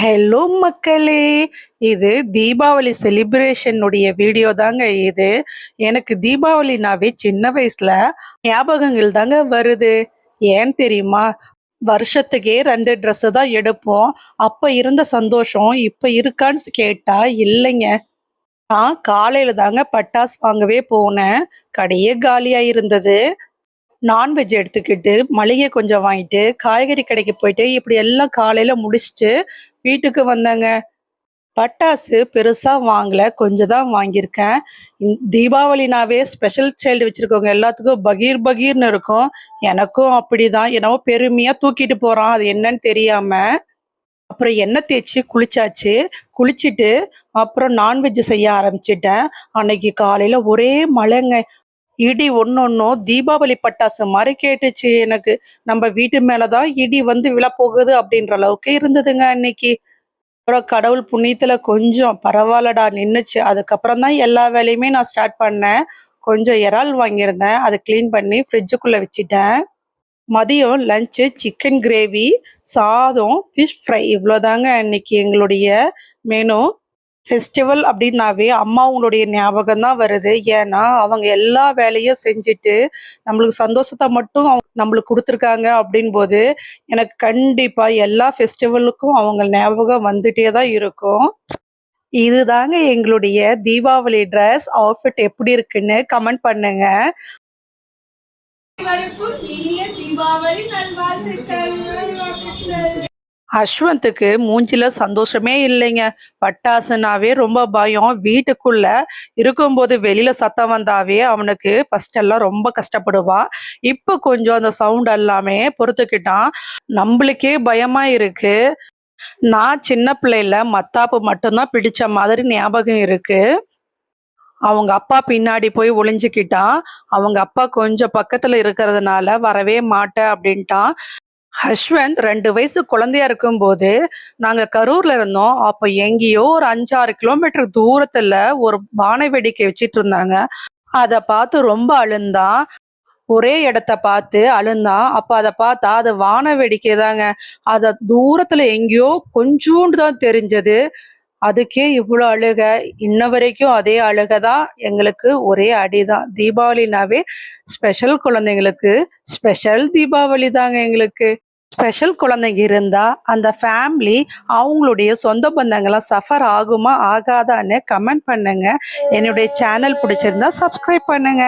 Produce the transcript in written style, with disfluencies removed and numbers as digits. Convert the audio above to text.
Hello மக்களே! இது Deepavali செலிப்ரேஷனுடைய video தாங்க இது. எனக்கு தீபாவளினாவே சின்ன வயசுல ஞாபகங்கள் தாங்க வருது. ஏன் தெரியுமா? வருஷத்துக்கே 2 ட்ரெஸ்ஸு தான் எடுப்போம். அப்ப இருந்த சந்தோஷம் இப்ப இருக்கான்னு கேட்டா இல்லைங்க. நான் காலையில தாங்க பட்டாசு வாங்கவே போனேன். கடையே காலியா இருந்தது. நான்வெஜ் எடுத்துக்கிட்டு, மளிகை கொஞ்சம் வாங்கிட்டு, காய்கறி கடைக்கு போயிட்டு, இப்படி எல்லாம் காலையில முடிச்சுட்டு வீட்டுக்கு வந்தேங்க. பட்டாசு பெருசா வாங்கல. கொஞ்சம் தான் வாங்கியிருக்கேன். தீபாவளினாவே ஸ்பெஷல் சைல்டு வச்சிருக்கவங்க எல்லாத்துக்கும் பகீர் பகீர்னு இருக்கும். எனக்கும் அப்படிதான். என்னவோ பெருமையா தூக்கிட்டு போறான். அது என்னன்னு தெரியாம. அப்புறம் எண்ணெய் தேய்ச்சு குளிச்சாச்சு. குளிச்சுட்டு அப்புறம் நான்வெஜ் செய்ய ஆரம்பிச்சுட்டேன். அன்னைக்கு காலையில ஒரே மழைங்க. இடி ஒன்னொன்னும் தீபாவளி பட்டாசு மாரி கேட்டுச்சு எனக்கு. நம்ம வீட்டு மேல தான் இடி வந்து விழப்போகுது அப்படின்ற அளவுக்கு இருந்ததுங்க அன்னைக்கு. அப்புறம் கடவுள் புண்ணியத்துல கொஞ்சம் பரவாயில்லடா நின்னுச்சு. அதுக்கப்புறம் தான் எல்லா வேலையுமே நான் ஸ்டார்ட் பண்ணேன். கொஞ்சம் இறால் வாங்கியிருந்தேன். அதை கிளீன் பண்ணி ஃப்ரிட்ஜுக்குள்ள வச்சுட்டேன். மதியம் லஞ்சு சிக்கன் கிரேவி, சாதம், ஃபிஷ் ஃப்ரை இவ்வளோதாங்க அன்னைக்கு எங்களுடைய மெனு. ஃபெஸ்டிவல் அப்படின்னாவே அம்மாவங்களுடைய ஞாபகம் தான் வருது. ஏன்னா அவங்க எல்லா வேலையும் செஞ்சுட்டு நம்மளுக்கு சந்தோஷத்தை மட்டும் நம்மளுக்கு கொடுத்துருக்காங்க அப்படின்போது எனக்கு கண்டிப்பா எல்லா ஃபெஸ்டிவலுக்கும் அவங்க ஞாபகம் வந்துட்டே தான் இருக்கும். இதுதாங்க எங்களுடைய தீபாவளி ட்ரெஸ் அவுட்ஃபிட் எப்படி இருக்குன்னு கமெண்ட் பண்ணுங்க. அனைவருக்கும் இனிய தீபாவளி நல்வாழ்த்துக்கள். அஸ்வந்த்துக்கு மூஞ்சில சந்தோஷமே இல்லைங்க. பட்டாசுனாவே ரொம்ப பயம். வீட்டுக்குள்ள இருக்கும்போது வெளியில சத்தம் வந்தாவே அவனுக்கு ஃபர்ஸ்ட் எல்லாம் ரொம்ப கஷ்டப்படுவான். இப்போ கொஞ்சம் அந்த சவுண்ட் எல்லாமே பொறுத்துக்கிட்டான். நம்மளுக்கே பயமா இருக்கு. நான் சின்ன பிள்ளையில மத்தாப்பு மட்டும்தான் பிடிச்ச மாதிரி ஞாபகம் இருக்கு. அவங்க அப்பா பின்னாடி போய் ஒளிஞ்சுக்கிட்டான். அவங்க அப்பா கொஞ்சம் பக்கத்துல இருக்கிறதுனால வரவே மாட்டேன் அப்படின்ட்டான். அஸ்வந்த் 2 வயசு குழந்தையா இருக்கும்போது நாங்க கரூர்ல இருந்தோம். அப்ப எங்கேயோ ஒரு 5-6 கிலோமீட்டர் தூரத்துல ஒரு வான வேடிக்கை வச்சிட்டு இருந்தாங்க. அதை பார்த்து ரொம்ப அழுந்தான். ஒரே இடத்த பார்த்து அழுந்தான். அப்ப அதை பார்த்தா அது வான வேடிக்கை தாங்க. அத தூரத்துல எங்கேயோ கொஞ்சூண்டு தான் தெரிஞ்சது. அதுக்கே இவ்வளோ அழுக. இன்ன வரைக்கும் அதே அழுக தான். எங்களுக்கு ஒரே அடிதான். தீபாவளினாவே ஸ்பெஷல் குழந்தைங்களுக்கு ஸ்பெஷல் தீபாவளி தாங்க எங்களுக்கு. ஸ்பெஷல் குழந்தைங்க இருந்தா அந்த ஃபேமிலி அவங்களுடைய சொந்த பந்தங்கள்லாம் சஃபர் ஆகுமா ஆகாதான்னு கமெண்ட் பண்ணுங்க. என்னுடைய சேனல் பிடிச்சிருந்தா சப்ஸ்கிரைப் பண்ணுங்க.